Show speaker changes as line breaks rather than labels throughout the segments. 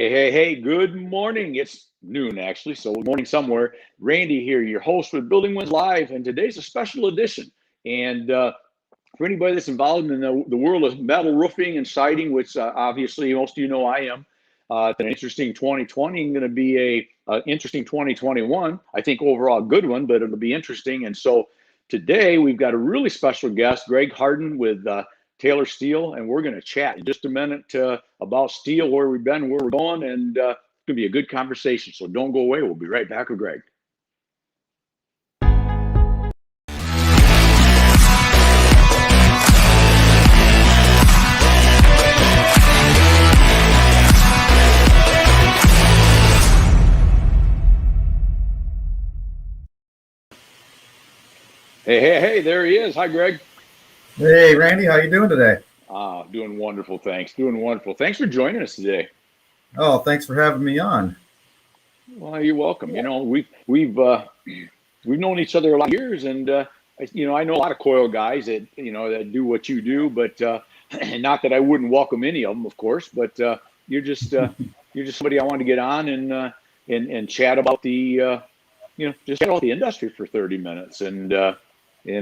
Hey, good morning. It's noon, actually, so good morning somewhere. Randy here, your host with Building Wins Live, and today's a special edition. And for anybody that's involved in the world of metal roofing and siding, which obviously most of you know I am, it's an interesting 2020 and going to be a interesting 2021. I think overall a good one, but it'll be interesting. And so today we've got a really special guest, Greg Hardin with Taylor Steel, and we're going to chat in just a minute about steel, where we've been, where we're going, and it's going to be a good conversation. So don't go away. We'll be right back with Greg. Hey, there he is. Hi, Greg.
Hey, Randy, how you doing today?
Doing wonderful. Thanks. Doing wonderful. Thanks for joining us today.
Oh, thanks for having me on.
Well, you're welcome. You know, we've known each other a lot of years, and I know a lot of coil guys that that do what you do, but not that I wouldn't welcome any of them, of course. But you're just somebody I want to get on and chat about the just chat about the industry for 30 minutes, and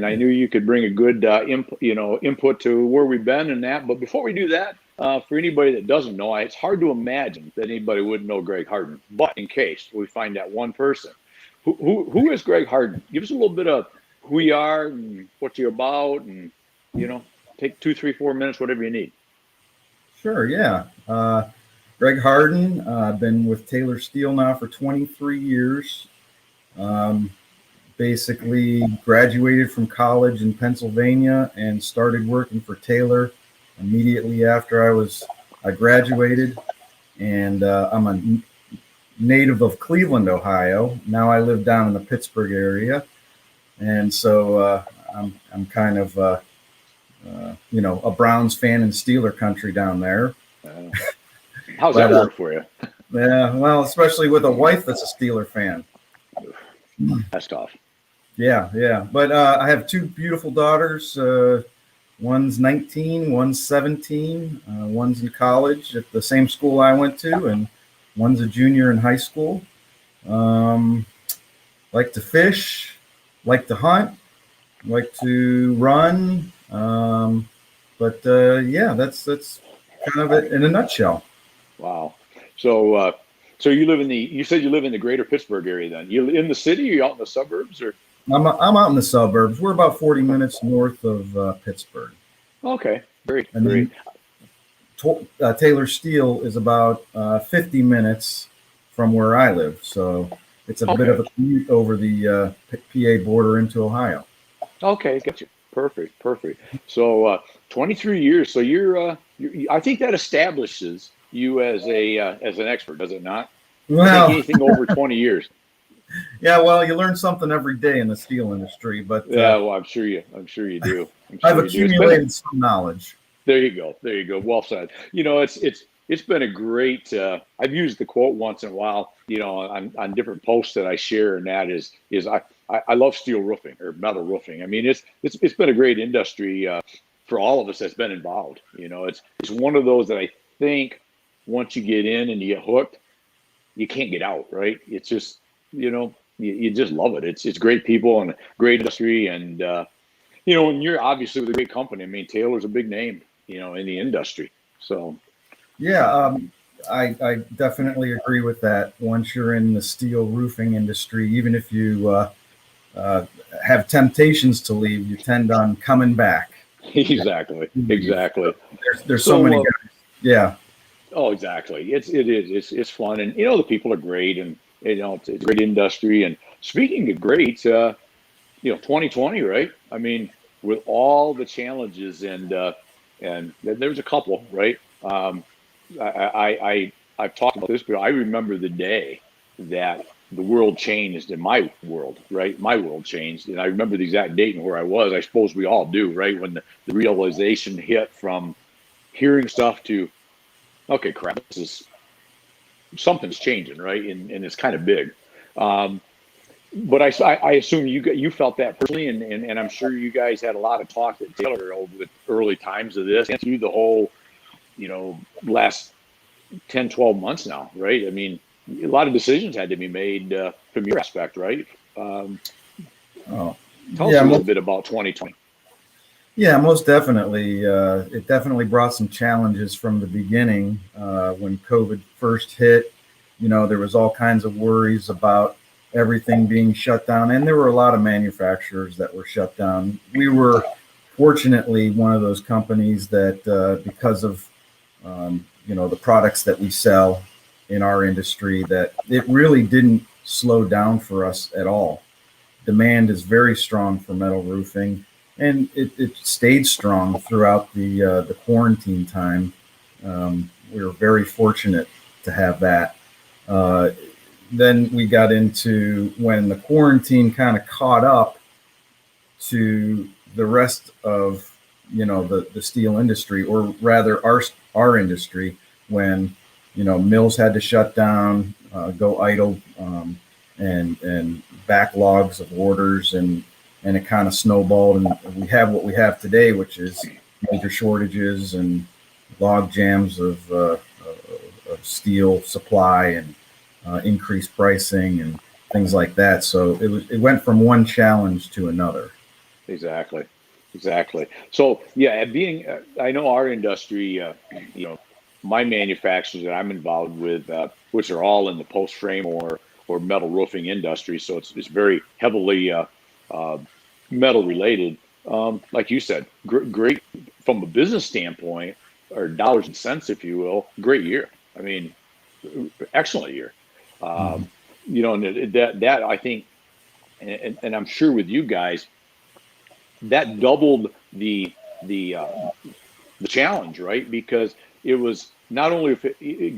I knew you could bring a good input to where we've been and that. But before we do that, for anybody that doesn't know, it's hard to imagine that anybody wouldn't know Greg Hardin. But in case we find that one person, who is Greg Hardin? Give us a little bit of who you are and what you're about, and take 2, 3, 4 minutes, whatever you need.
Sure, yeah. Greg Hardin, I've been with Taylor Steel now for 23 years. Basically graduated from college in Pennsylvania and started working for Taylor immediately after I graduated. And I'm a native of Cleveland, Ohio. Now I live down in the Pittsburgh area, and so I'm kind of a Browns fan in Steeler country down there.
How's that work for you?
Yeah, well, especially with a wife that's a Steeler fan.
That's tough.
Yeah. But I have 2 beautiful daughters. One's 19, one's 17. One's in college at the same school I went to, and one's a junior in high school. Like to fish, like to hunt, like to run. But that's kind of it in a nutshell.
Wow. So you said you live in the greater Pittsburgh area then. You in the city, or you out in the suburbs, or?
I'm out in the suburbs. We're about 40 minutes north of Pittsburgh.
Okay, great.
Taylor Steel is about 50 minutes from where I live, so it's a bit of a commute over the PA border into Ohio.
Okay, gotcha. Perfect. So 23 years. So you're I think that establishes you as an expert, does it not?
Well,
anything over 20 years.
Yeah, well, you learn something every day in the steel industry, but
well, I'm sure you do.
I've accumulated some knowledge.
There you go. Well said. It's been a great. I've used the quote once in a while, on different posts that I share, and that is I love steel roofing or metal roofing. I mean, it's been a great industry for all of us that's been involved. It's one of those that I think once you get in and you get hooked, you can't get out. Right? It's just you just love it. It's great people and great industry, and and you're obviously with a great company. I mean, Taylor's a big name, in the industry. So,
yeah, I definitely agree with that. Once you're in the steel roofing industry, even if you have temptations to leave, you tend on coming back.
Exactly.
There's so many guys. Yeah.
Oh, exactly. It's fun, and the people are great, and it's a great industry. And speaking of great, 2020, right? I mean, with all the challenges and there's a couple, right? I've talked about this, but I remember the day that the world changed in my world, right? My world changed, and I remember the exact date and where I was. I suppose we all do, right? When the realization hit from hearing stuff to, okay, crap, something's changing, right? And it's kind of big. But I assume you felt that personally, and I'm sure you guys had a lot of talk at Taylor over the early times of this, and through the whole, last 10, 12 months now, right? I mean, a lot of decisions had to be made from your aspect, right?
Oh,
Tell us
yeah,
a little bit about 2020.
yeah, most definitely. It definitely brought some challenges from the beginning. When COVID first hit, there was all kinds of worries about everything being shut down, and there were a lot of manufacturers that were shut down. We were fortunately one of those companies that, because of the products that we sell in our industry, that it really didn't slow down for us at all. Demand is very strong for metal roofing, and it stayed strong throughout the quarantine time. We were very fortunate to have that. Uh, then we got into when the quarantine kind of caught up to the rest of the steel industry, or rather our industry, when mills had to shut down, go idle, and backlogs of orders, and it kind of snowballed, and we have what we have today, which is major shortages and log jams of steel supply, and increased pricing and things like that. So it went from one challenge to another.
Exactly. Exactly. So yeah, I know our industry, my manufacturers that I'm involved with, which are all in the post frame or metal roofing industry. So it's very heavily uh, metal related. Like you said, great from a business standpoint, or dollars and cents, if you will. Great year. I mean, excellent year.
Mhm.
Um, and that I think, and I'm sure with you guys, that doubled the challenge, right? Because it was not only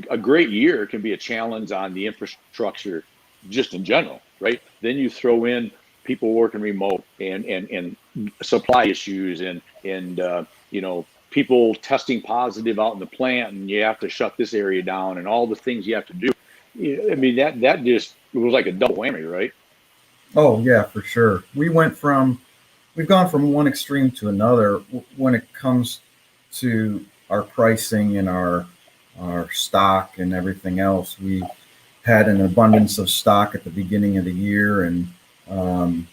a great year can be a challenge on the infrastructure just in general, right? Then you throw in people working remote, and supply issues, and people testing positive out in the plant, and you have to shut this area down, and all the things you have to do. I mean, that just it was like a double whammy, right?
Oh yeah, for sure. We've gone from one extreme to another when it comes to our pricing and our stock and everything else. We had an abundance of stock at the beginning of the year, and um,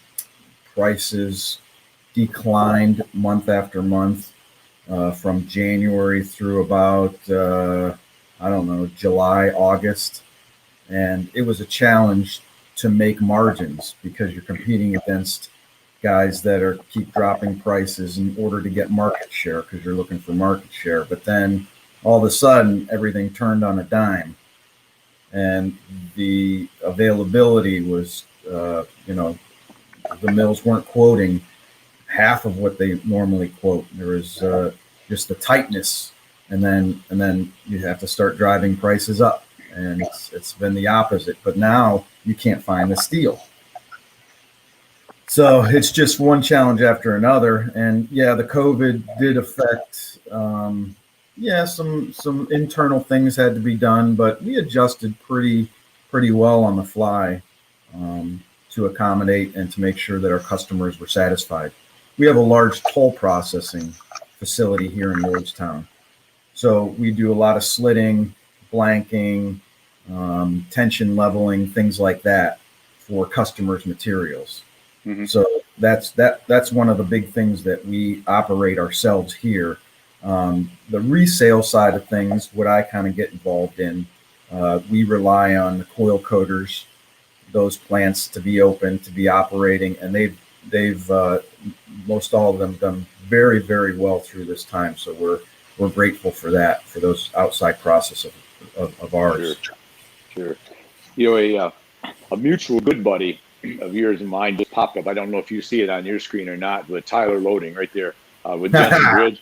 prices declined month after month, from January through about I don't know, July, August, and it was a challenge to make margins because you're competing against guys that are keep dropping prices in order to get market share, because you're looking for market share. But then all of a sudden everything turned on a dime, and the availability was, the mills weren't quoting half of what they normally quote. There was just the tightness, and then you have to start driving prices up, and it's been the opposite. But now you can't find the steel, so it's just one challenge after another. And yeah, the COVID did affect. Yeah, some internal things had to be done, but we adjusted pretty well on the fly, to accommodate and to make sure that our customers were satisfied. We have a large toll processing facility here in Lordstown, so we do a lot of slitting, blanking, tension leveling, things like that for customers' materials.
Hmm.
So that's one of the big things that we operate ourselves here. The resale side of things, what I kind of get involved in, we rely on the coil coaters, those plants to be open, to be operating, and they've most all of them done very, very well through this time. So we're grateful for that, for those outside process of
Sure,
ours.
sure. A mutual good buddy of yours and mine just popped up. I don't know if you see it on your screen or not, but Tyler Loading right there with Jensen Bridge.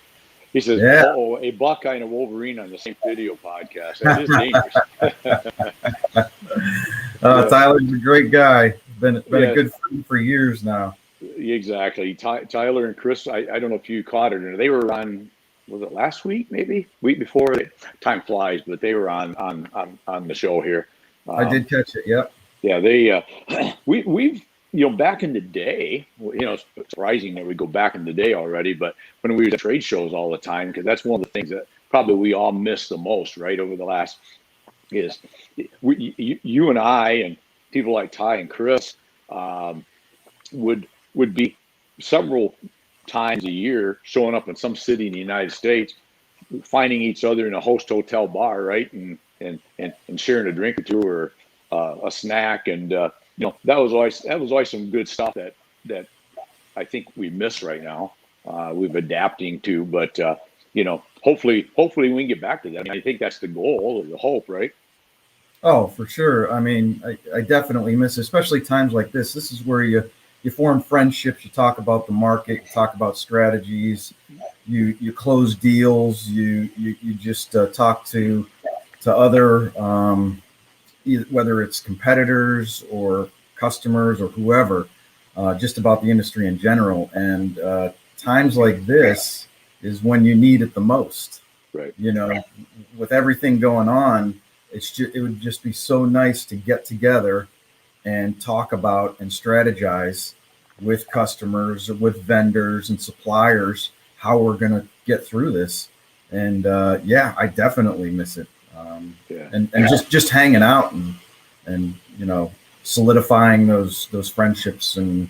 He says,
Yeah.
"Oh, a Buckeye and a Wolverine on the same video podcast. That is dangerous." Yeah,
Tyler's a great guy. Been a
yeah,
good friend for years now.
exactly. Tyler and Chris. I don't know if you caught it or they were on. Was it last week? Maybe week before. Time flies, but they were on the show here.
I
Um,
did catch it. Yep.
Yeah, they we've back in the day, it's surprising that we go back in the day already, but when we were at trade shows all the time, because that's one of the things that probably we all miss the most, right, over the last is you and I and people like Ty and Chris um, would be several times a year showing up in some city in the United States, finding each other in a host hotel bar, right, and sharing a drink or two or a snack, and that was always some good stuff that I think we miss right now. We've adapting to, but hopefully we can get back to that. I mean, I think that's the goal or the hope, right?
Oh, for sure. I mean, I definitely miss it, especially times like this. This is where you form friendships. You talk about the market. You talk about strategies. You close deals. You just talk to other whether it's competitors or customers or whoever, just about the industry in general. And times like this is when you need it the most.
Right.
With everything going on, it would just be so nice to get together and talk about and strategize with customers, with vendors and suppliers, how we're going to get through this. And I definitely miss it. And just hanging out and solidifying those friendships and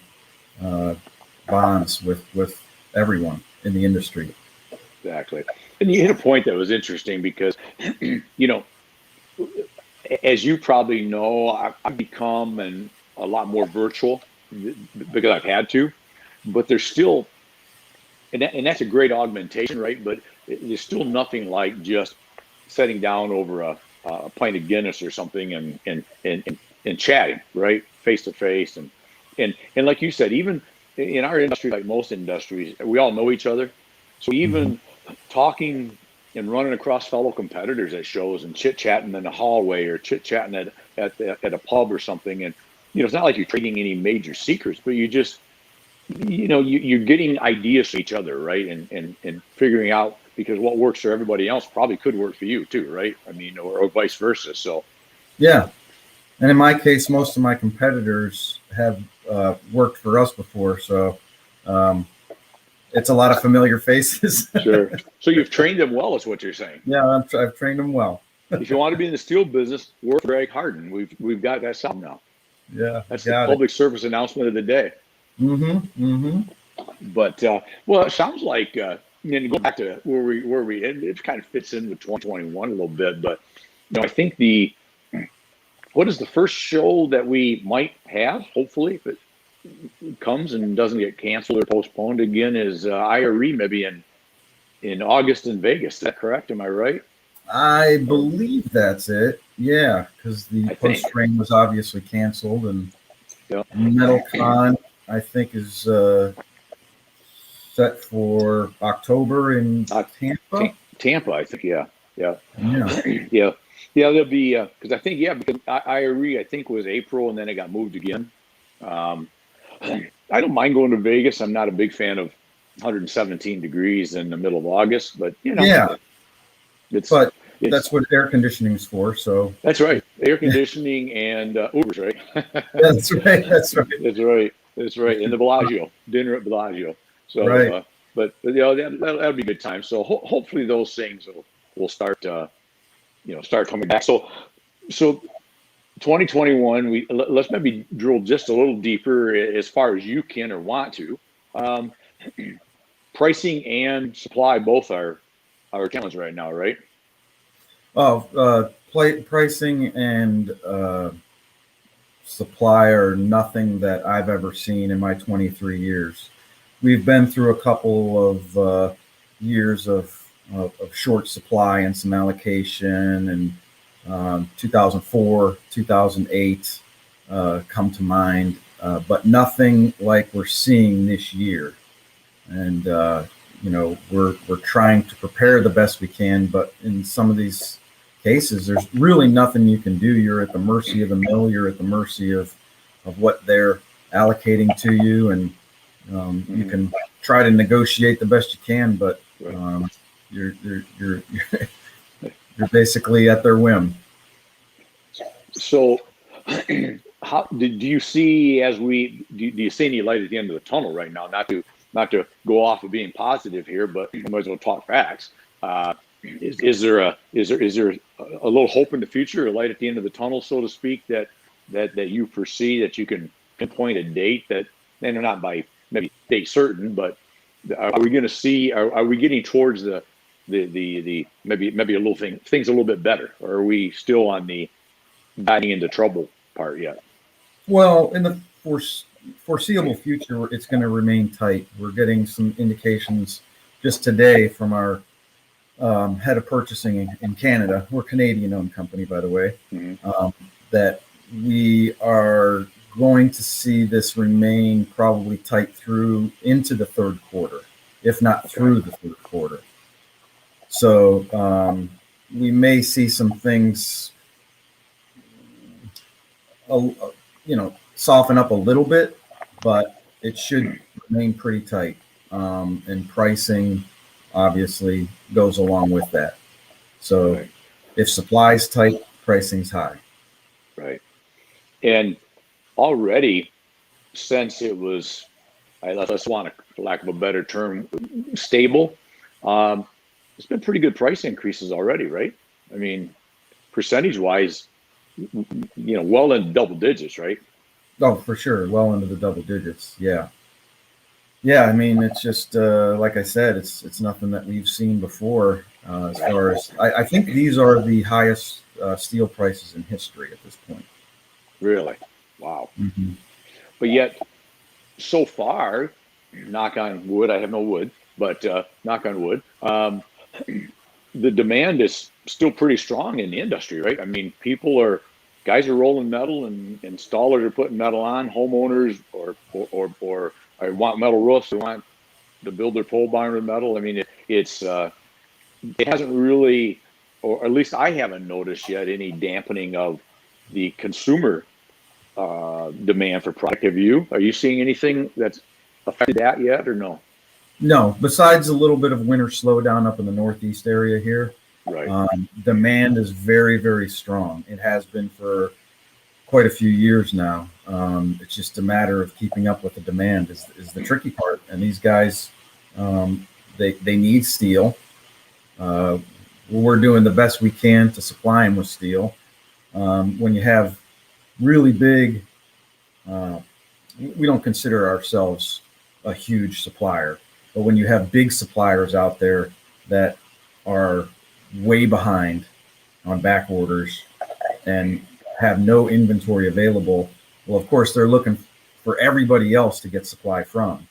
bonds with everyone in the industry.
Exactly. And you hit a point that was interesting because, as you probably know, I've become a lot more virtual because I've had to, but there's still, and that's a great augmentation, right? But there's still nothing like just sitting down over a pint of Guinness or something and chatting, right, face to face, and like you said, even in our industry, like most industries, we all know each other, so even talking and running across fellow competitors at shows and chit chatting in the hallway or chit chatting at a pub or something, and it's not like you're trading any major secrets, but you just you're getting ideas from each other, right, and figuring out, because what works for everybody else probably could work for you too, right? I mean, or vice versa. So
yeah. And in my case, most of my competitors have worked for us before, so it's a lot of familiar faces.
Sure. So you've trained them well, is what you're saying.
Yeah, I've trained them well.
If you want to be in the steel business, work for Greg Hardin. We've got that sound now.
Yeah,
that's the public service announcement of the day. But well, it sounds like and go back to where we it kind of fits in with 2021 a little bit, but I think what is the first show that we might have, hopefully, if it comes and doesn't get canceled or postponed again, is IRE maybe in August in Vegas. Is that correct? Am I right?
I believe that's it. Yeah, because the post-train was obviously canceled, and MetalCon, I think, is set for October in Tampa.
Tampa, I think. Yeah. There'll be because I think because IRE I think was April and then it got moved again. I don't mind going to Vegas. I'm not a big fan of 117 degrees in the middle of August, but
that's what air conditioning is for. So
that's right, air conditioning and Ubers, right?
That's right.
That's right. And the Bellagio dinner at Bellagio. So,
right.
But that'll be a good time. So hopefully those things will start start coming back. So 2021, let's maybe drill just a little deeper as far as you can or want to. Pricing and supply both are challenged right now, right?
Pricing and supply are nothing that I've ever seen in my 23 years. We've been through a couple of years of short supply and some allocation, and 2004, 2008 come to mind, but nothing like we're seeing this year. And we're trying to prepare the best we can, but in some of these cases, there's really nothing you can do. You're at the mercy of the mill. You're at the mercy of what they're allocating to you, and you can try to negotiate the best you can, but you're basically at their whim.
So, how do you see do you see any light at the end of the tunnel right now? Not to go off of being positive here, but I might as well talk facts. is there a little hope in the future, a light at the end of the tunnel, so to speak, that you foresee, that you can pinpoint a date that, and not by maybe date certain, but are we going to see? Are we getting towards the maybe a little things a little bit better, or are we still on the diving into trouble part yet?
Well, in the foreseeable future, it's going to remain tight. We're getting some indications just today from our head of purchasing in Canada. We're a Canadian-owned company, by the way, that we are going to see this remain probably tight through into the third quarter, if not through the third quarter. So we may see some things, soften up a little bit, but it should remain pretty tight. And pricing obviously goes along with that. So if supply's tight, pricing's high.
Right. And already, since it was, let's want to, for lack of a better term, stable, it's been pretty good price increases already, right? I mean, percentage-wise, well in double digits, right?
Oh, for sure. Well into the double digits. Yeah. Yeah. I mean, it's just, like I said, it's nothing that we've seen before. As far as I think these are the highest steel prices in history at this point. Really?
Wow. But yet, so far, knock on wood, I have no wood, but knock on wood, the demand is still pretty strong in the industry, right? I mean, guys are rolling metal, and installers are putting metal on. Homeowners or I want metal roofs, they want to build their pole barn with metal. I mean, it hasn't really, or at least I haven't noticed yet, any dampening of the consumer demand for product. Are you seeing anything that's affected that yet, or no?
No, besides a little bit of winter slowdown up in the Northeast area here.
Right.
Demand is very, very strong. It has been for quite a few years now. It's just a matter of keeping up with the demand is the tricky part. And these guys, they need steel. We're doing the best we can to supply them with steel. When you have really big, we don't consider ourselves a huge supplier, but when you have big suppliers out there that are way behind on back orders and have no inventory available, well, of course, they're looking for everybody else to get supply from.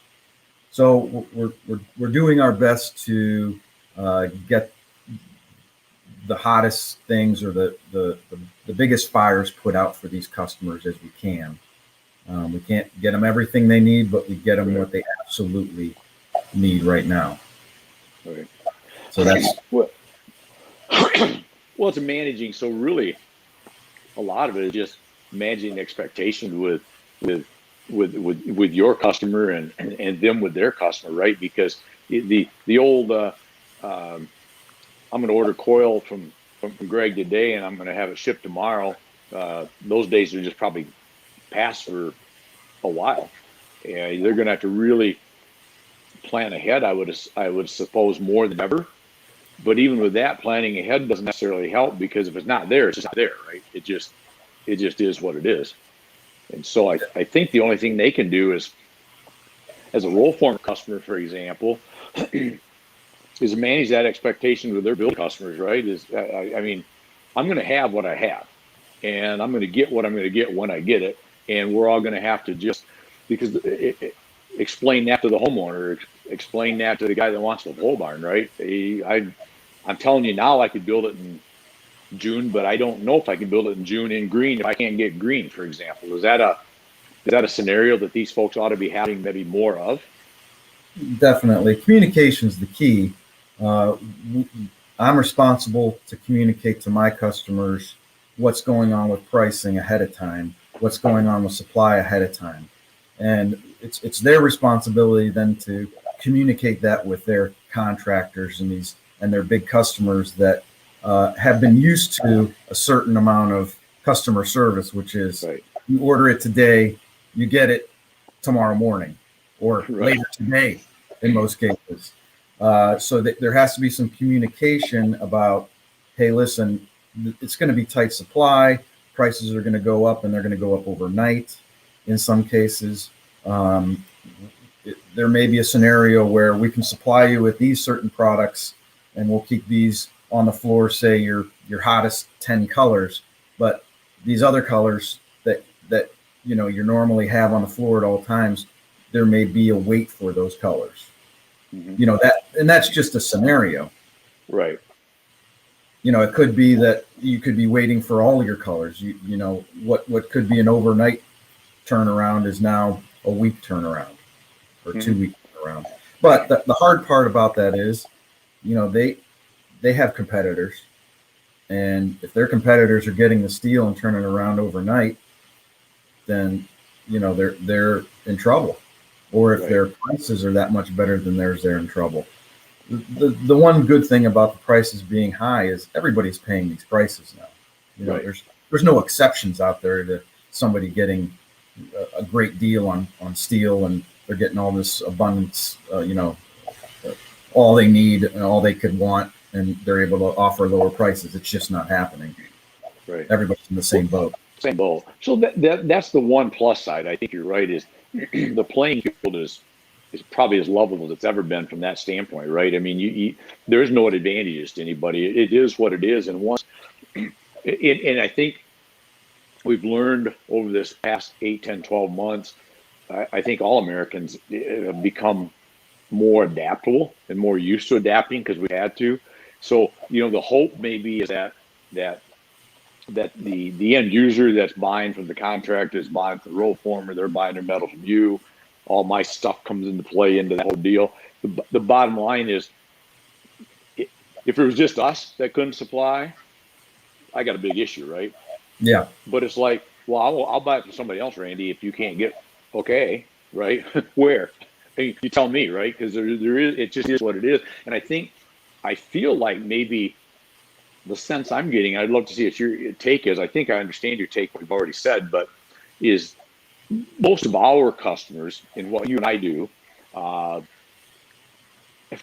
So we're doing our best to get the hottest things or the biggest fires put out for these customers as we can. We can't get them everything they need, but we get them what they absolutely need right now.
Right.
So that's
well, it's managing. So really, a lot of it is just managing expectations with your customer and them with their customer, right? Because the old I'm going to order coil from Greg today, and I'm going to have it shipped tomorrow. Those days are just probably past for a while. And they're going to have to really plan ahead, I would suppose, more than ever. But even with that, planning ahead doesn't necessarily help, because if it's not there, it's just not there, right? It just is what it is. And so I think the only thing they can do is, as a roll form customer, for example, is manage that expectation with their build customers, right? I mean, I'm going to have what I have, and I'm going to get what I'm going to get when I get it, and we're all going to have to just, because explain that to the homeowner, explain that to the guy that wants the pole barn, right? I'm telling you now, I could build it in June, but I don't know if I can build it in June in green if I can't get green, for example. Is that a scenario that these folks ought to be having maybe more of?
Definitely. Communication is the key. I'm responsible to communicate to my customers what's going on with pricing ahead of time, what's going on with supply ahead of time. And it's their responsibility then to communicate that with their contractors and their big customers that have been used to a certain amount of customer service, which is right. You order it today, you get it tomorrow morning, or later today in most cases. So that there has to be some communication about, hey, listen, it's going to be tight supply. Prices are going to go up, and they're going to go up overnight in some cases. There may be a scenario where we can supply you with these certain products, and we'll keep these on the floor, say your hottest 10 colors, but these other colors that you normally have on the floor at all times, there may be a wait for those colors.
Mm-hmm.
And that's just a scenario.
Right.
It could be that you could be waiting for all your colors. What could be an overnight turnaround is now a week turnaround or 2 week turnaround. But the hard part about that is, they have competitors, and if their competitors are getting the steel and turning around overnight, then they're in trouble. Or if their prices are that much better than theirs, they're in trouble. The one good thing about the prices being high is everybody's paying these prices now. There's no exceptions out there to somebody getting a great deal on steel, and they're getting all this abundance, all they need and all they could want, and they're able to offer lower prices. It's just not happening.
Right.
Everybody's in the same boat.
Same boat. So that's the one plus side. I think you're right. Is the playing field is probably as level as it's ever been from that standpoint, right? I mean, there's no advantages to anybody. It is what it is, and I think we've learned over this past 8, 10, 12 months. I think all Americans have become more adaptable and more used to adapting because we had to. So the hope maybe is that the end user that's buying from the contractor is buying from the roll former, they're buying their metal from you. All my stuff comes into play into that whole deal. The bottom line is, if it was just us that couldn't supply, I got a big issue, right?
Yeah.
But it's like, well, I'll buy it from somebody else, Randy, if you can't get, okay, right? Where? Hey, you tell me, right? Because there is, it just is what it is. And I feel like maybe the sense I'm getting, I'd love to see what your take is. I think I understand your take, what we've already said, but is most of our customers, in what you and I do, have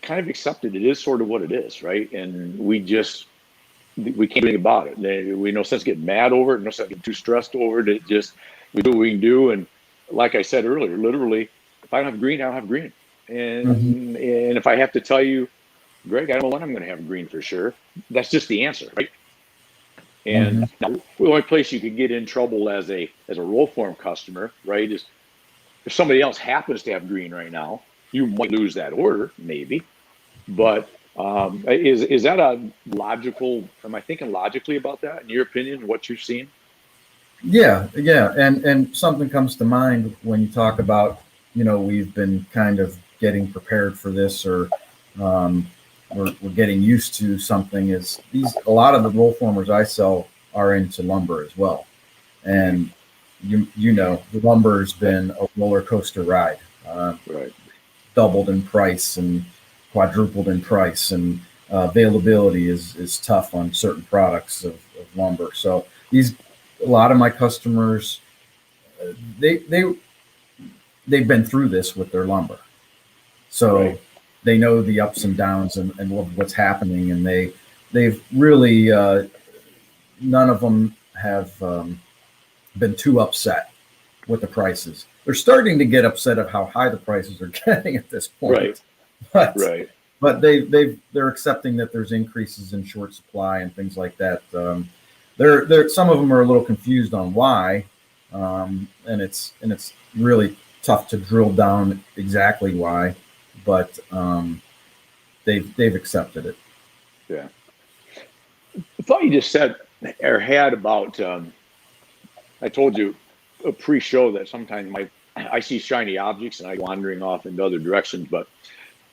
kind of accepted it is sort of what it is, right? And we can't do anything about it. We no sense getting mad over it, no sense getting too stressed over it. We do what we can do. And like I said earlier, literally, if I don't have green, I don't have green. And if I have to tell you, Greg, I don't know when I'm going to have green for sure, that's just the answer, right? And now, the only place you could get in trouble as a roll form customer, right, is if somebody else happens to have green right now, you might lose that order, maybe. But is that a logical? Am I thinking logically about that? In your opinion, what you've seen?
Yeah. And something comes to mind when you talk about, we've been kind of getting prepared for this, or we're getting used to something. Is a lot of the roll formers I sell are into lumber as well, and the lumber's been a roller coaster ride.
Right.
Doubled in price and quadrupled in price, and availability is tough on certain products of lumber. So a lot of my customers, they've been through this with their lumber, so they know the ups and downs and what's happening, and they've really none of them have been too upset with the prices. They're starting to get upset at how high the prices are getting at this point.
Right.
But they're accepting that there's increases in short supply and things like that. They're some of them are a little confused on why, and it's really tough to drill down exactly why, but they've accepted it.
Yeah. I thought you just said or had about. I told you a pre-show that sometimes I see shiny objects and I go wandering off into other directions. But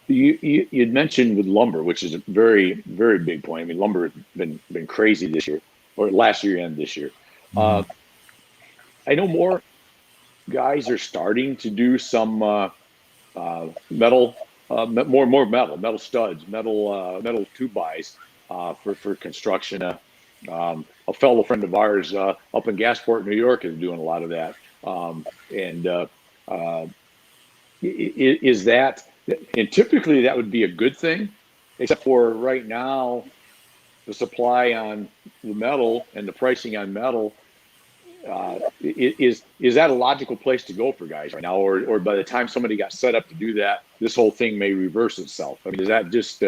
you'd mentioned with lumber, which is a very, very big point. I mean, lumber has been crazy this year, or last year and this year. I know more guys are starting to do some metal, more metal studs, metal two buys for construction. A fellow friend of ours up in Gasport, New York, is doing a lot of that. Is that And typically that would be a good thing, except for right now, the supply on the metal and the pricing on metal, is that a logical place to go for guys right now, or by the time somebody got set up to do that, this whole thing may reverse itself? I mean, is that just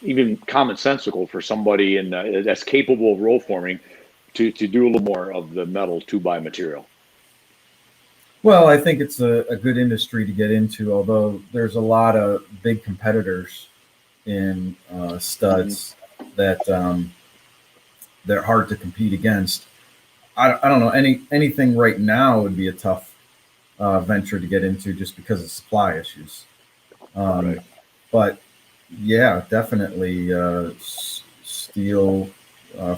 even commonsensical for somebody that's capable of roll forming to do a little more of the metal 2x material?
Well, I think it's a good industry to get into, although there's a lot of big competitors in studs that they're hard to compete against. I don't know, anything right now would be a tough venture to get into just because of supply issues.
Right.
But yeah, definitely steel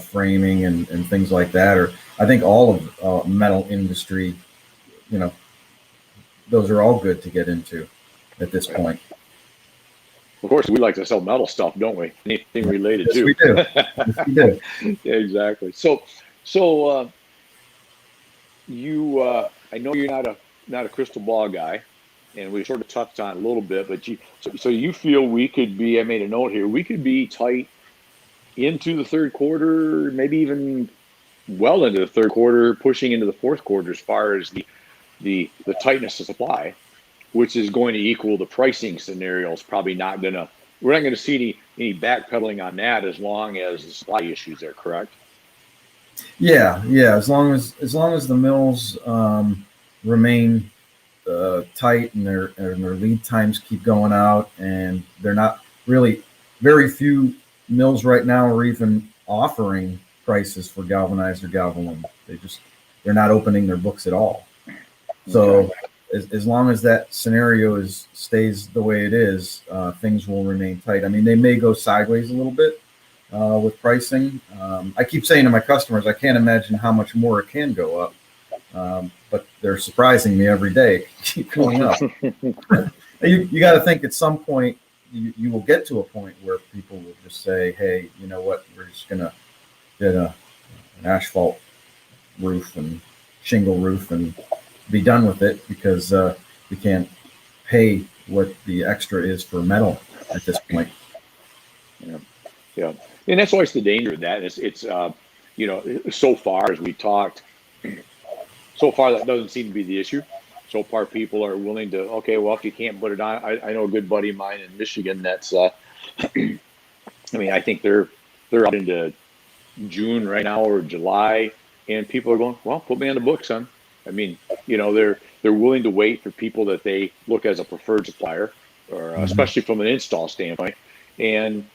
framing and things like that, or I think all of metal industry, you know, those are all good to get into at this point.
Of course, we like to sell metal stuff, don't we? Anything related
Yes,
to.
we do. Yes, we do.
Yeah, exactly. So you, I know you're not a crystal ball guy, and we sort of touched on it a little bit, but so you feel we could be, I made a note here, we could be tight into the third quarter, maybe even well into the third quarter, pushing into the fourth quarter as far as the tightness of supply, which is going to equal the pricing scenario. Is probably not gonna, we're not gonna see any backpedaling on that as long as the supply issues are correct.
Yeah. As long as the mills remain tight and their lead times keep going out, and they're not really, very few mills right now are even offering prices for galvanized or galvanum. They're not opening their books at all. So as long as that scenario stays the way it is, things will remain tight. I mean, they may go sideways a little bit with pricing. I keep saying to my customers, I can't imagine how much more it can go up, but they're surprising me every day. Keep going up. You got to think at some point you will get to a point where people will just say, hey, you know what, we're just gonna get an asphalt roof and shingle roof and be done with it, because we can't pay what the extra is for metal at this point.
Yeah, and that's always the danger of that. It's so far as we talked, so far that doesn't seem to be the issue. So far, people are willing to, okay, well, if you can't put it on, I know a good buddy of mine in Michigan that's, I mean, I think they're up into June right now or July, and people are going, well, put me on the books, son. I mean, they're willing to wait for people that they look as a preferred supplier, or especially from an install standpoint, and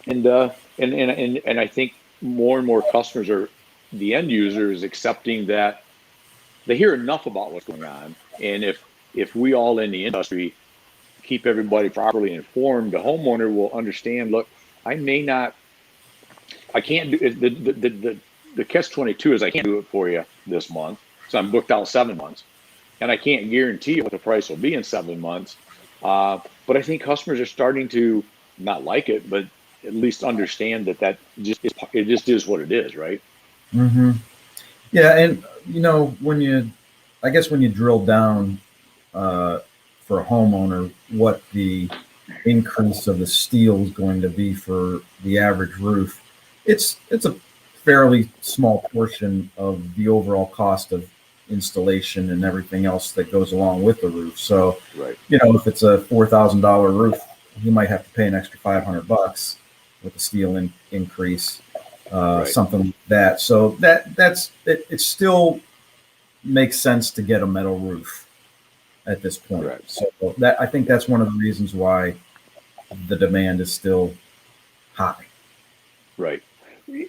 I think more and more customers are, the end user is accepting that they hear enough about what's going on, and if we all in the industry keep everybody properly informed, the homeowner will understand. Look, I can't do it. The catch-22 is I can't do it for you this month, so I'm booked out 7 months, and I can't guarantee what the price will be in 7 months. But I think customers are starting to not like it, but at least understand that it just is what it is, right?
Mm-hmm. Yeah, and when you drill down for a homeowner, what the increase of the steel is going to be for the average roof, it's a fairly small portion of the overall cost of installation and everything else that goes along with the roof. So,
right.
If it's a $4,000 roof, you might have to pay an extra $500 with the steel increase.
Right.
Something like that. So that's it. It still makes sense to get a metal roof at this point.
Correct.
So I think that's one of the reasons why the demand is still high.
Right.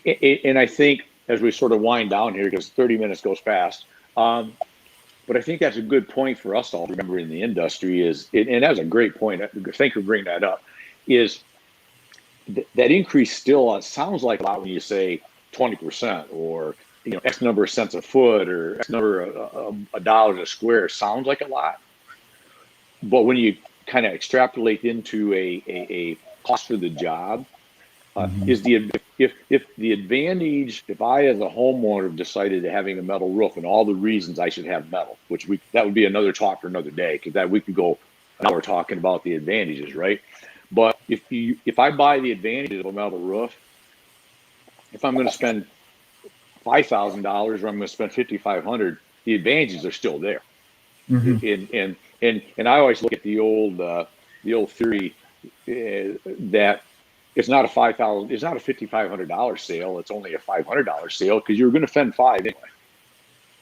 And I think as we sort of wind down here, because 30 minutes goes fast, but I think that's a good point for us all to remember in the industry and that was a great point. Thank you for bringing that up. Is that increase still sounds like a lot when you say 20% or X number of cents a foot or X number of dollars a square. Sounds like a lot, but when you kind of extrapolate into a cost for the job, is if the advantage, if I as a homeowner decided to having a metal roof and all the reasons I should have metal, that would be another talk for another day, because that we could go now we're talking about the advantages, right? But if I buy the advantages of a metal roof, if I'm going to spend $5,000 or I'm going to spend $5,500, the advantages are still there.
Mm-hmm.
And I always look at the old theory that it's not a $5,500 sale. It's only a $500 sale because you're going to spend $5 anyway.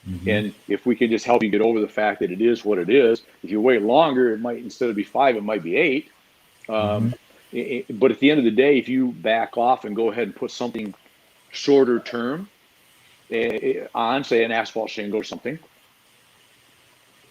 Mm-hmm.
And if we can just help you get over the fact that it is what it is, if you wait longer, it might, instead of be 5, it might be 8. But at the end of the day, if you back off and go ahead and put something shorter term on, say, an asphalt shingle or something,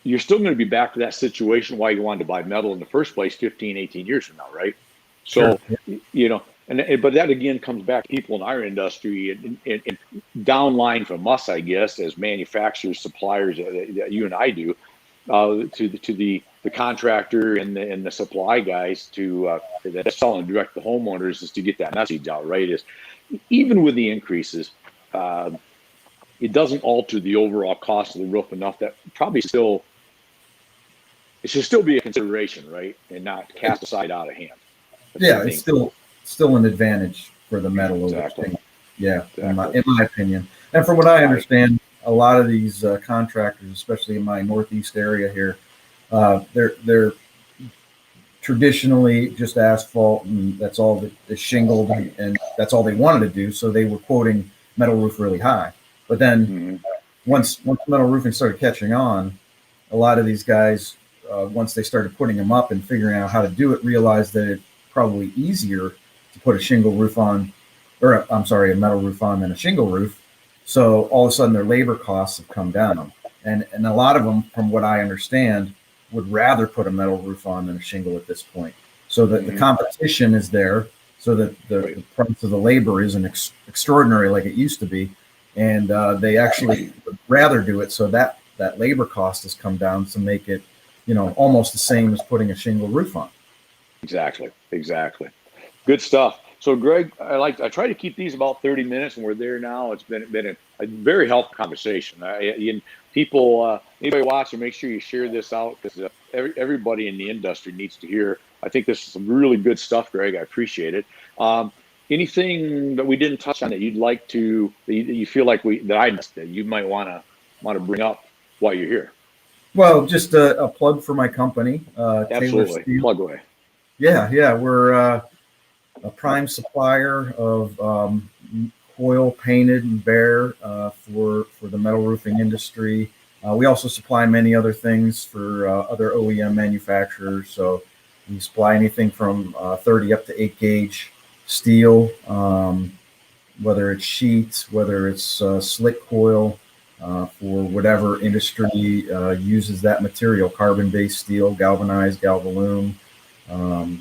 you're still going to be back to that situation why you wanted to buy metal in the first place 15, 18 years from now, right? So,
Sure.
But that again comes back to people in our industry and downline from us, I guess, as manufacturers, suppliers that you and I do, to the contractor and the supply guys that's selling direct to homeowners, is to get that message out, right? Is even with the increases, it doesn't alter the overall cost of the roof enough that probably it should still be a consideration, right? And not cast aside out of hand.
It's still an advantage for the metal over the in my opinion. And from what I understand, a lot of these contractors, especially in my Northeast area here, they're traditionally just asphalt, and that's all the shingled, and that's all they wanted to do. So they were quoting metal roof really high. But then once metal roofing started catching on, a lot of these guys, once they started putting them up and figuring out how to do it, realized that it's probably easier to put a shingle roof on, or I'm sorry, a metal roof on than a shingle roof. So all of a sudden their labor costs have come down. And a lot of them, from what I understand, would rather put a metal roof on than a shingle at this point. So that the competition is there, so that the price of the labor isn't extraordinary like it used to be. And they actually would rather do it, so that labor cost has come down to make it, almost the same as putting a shingle roof on.
Exactly. Good stuff. So, Greg, I try to keep these about 30 minutes, and we're there now. It's been a very helpful conversation. People, anybody watching, make sure you share this out, because everybody in the industry needs to hear. I think this is some really good stuff, Greg. I appreciate it. Anything that we didn't touch on that you'd like to, that you feel like that you might want to bring up while you're here?
Well, just a plug for my company,
Absolutely.
Taylor Steel.
Plug away.
Yeah, we're a prime supplier of coil, painted and bare, for the metal roofing industry. We also supply many other things for other OEM manufacturers. So we supply anything from 30 up to 8 gauge steel, whether it's sheets, whether it's slick coil, for whatever industry uses that material: carbon-based steel, galvanized, galvalume,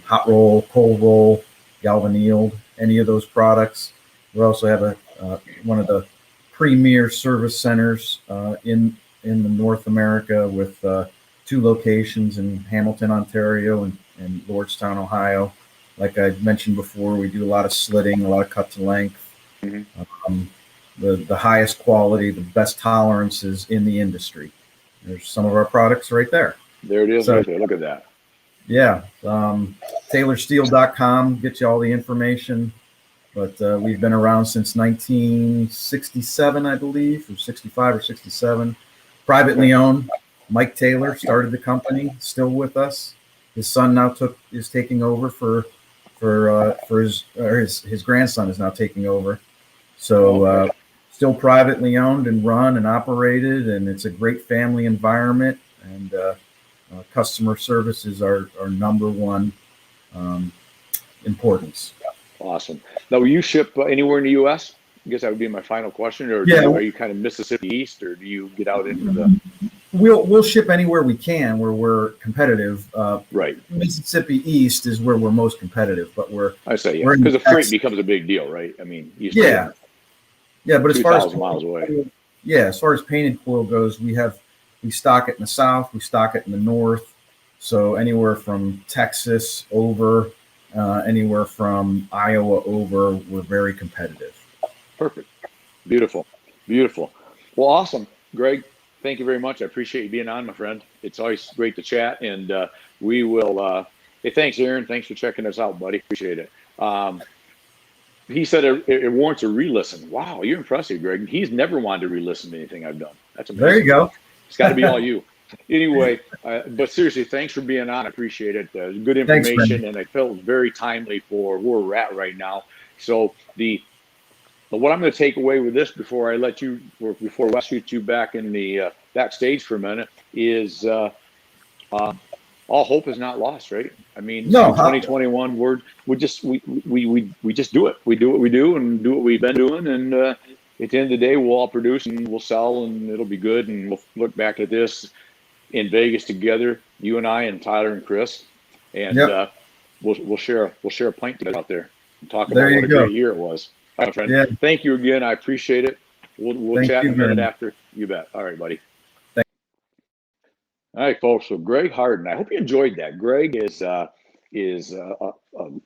hot roll, cold roll, galvannealed, any of those products. We also have one of the premier service centers in North America, with 2 locations in Hamilton, Ontario, and Lordstown, Ohio. Like I mentioned before, we do a lot of slitting, a lot of cut to length. The highest quality, the best tolerances in the industry. There's some of our products right there.
There it is. So, right there. Look at that.
Yeah. TaylorSteel.com gets you all the information. But we've been around since 1967, I believe, or 65 or 67. Privately owned. Mike Taylor started the company, still with us. His son now is taking over for his grandson is now taking over. So still privately owned and run and operated, and it's a great family environment. And customer service is our number one importance.
Awesome. Now, will you ship anywhere in the U.S.? I guess that would be my final question. Or are you kind of Mississippi East, or do you get out into the?
We'll ship anywhere we can where we're competitive.
Right.
Mississippi East is where we're most competitive, but
I say because the freight becomes a big deal, right? I mean,
but as far as
miles away.
As far as painted coil goes, we stock it in the South, we stock it in the North. So anywhere from Texas over, anywhere from Iowa over, we're very competitive.
Perfect. Beautiful. Well, awesome, Greg. Thank you very much. I appreciate you being on, my friend. It's always great to chat, and we will. Hey, thanks, Aaron. Thanks for checking us out, buddy. Appreciate it. He said it warrants a re-listen. Wow, you're impressive, Greg. He's never wanted to re-listen to anything I've done. That's
There you
amazing.
go.
It's got to be all you. Anyway, but seriously, thanks for being on. I appreciate it. Good
Thanks,
information,
Brandon.
and I felt very timely for where we're at right now. So what I'm going to take away with this before I let you, before Wes shoots you back in the backstage for a minute, is all hope is not lost, right? I mean,
No,
in 2021, we just do it. We do what we do and do what we've been doing, and at the end of the day, we'll all produce and we'll sell, and it'll be good. And we'll look back at this in Vegas together, you and I and Tyler and Chris, and
yep.
we'll share a pint together out there and talk
There
about
you
what a
go.
great year it was. All right, friend.
Yeah.
Thank you again. I appreciate it. We'll
Thank
chat in
you
a minute
very much.
after. You bet. All right, buddy.
Thank
All right, folks. So Greg Hardin, I hope you enjoyed that. Greg is a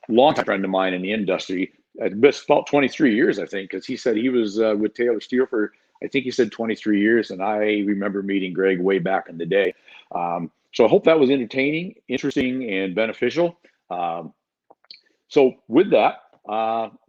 longtime friend of mine in the industry. It's about 23 years, I think, because he said he was with Taylor Steele for, I think he said 23 years, and I remember meeting Greg way back in the day. So I hope that was entertaining, interesting, and beneficial. So with that,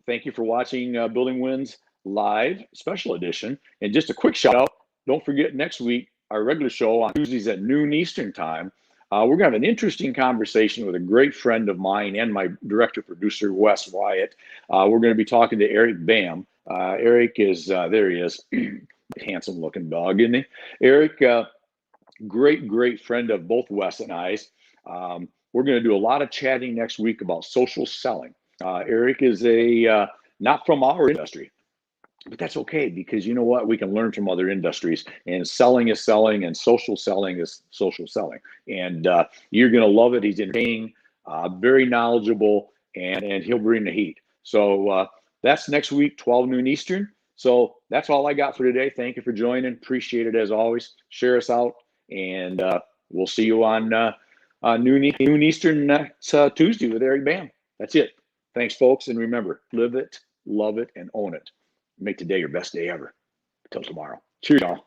thank you for watching Building Wins Live Special Edition. And just a quick shout out, don't forget next week, our regular show on Tuesdays at noon Eastern time. We're going to have an interesting conversation with a great friend of mine and my director producer, Wes Wyatt. We're going to be talking to Eric Bam. Eric is, there he is, handsome looking dog, isn't he? Eric, great friend of both Wes and I's. We're going to do a lot of chatting next week about social selling. Eric is not from our industry, but that's okay, because you know what? We can learn from other industries, and selling is selling, and social selling is social selling. And you're going to love it. He's entertaining, very knowledgeable, and he'll bring the heat. So that's next week, 12 noon Eastern. So that's all I got for today. Thank you for joining. Appreciate it as always. Share us out, and we'll see you on noon Eastern next Tuesday with Eric Bam. That's it. Thanks, folks. And remember, live it, love it, and own it. Make today your best day ever. Until tomorrow. Cheers, y'all.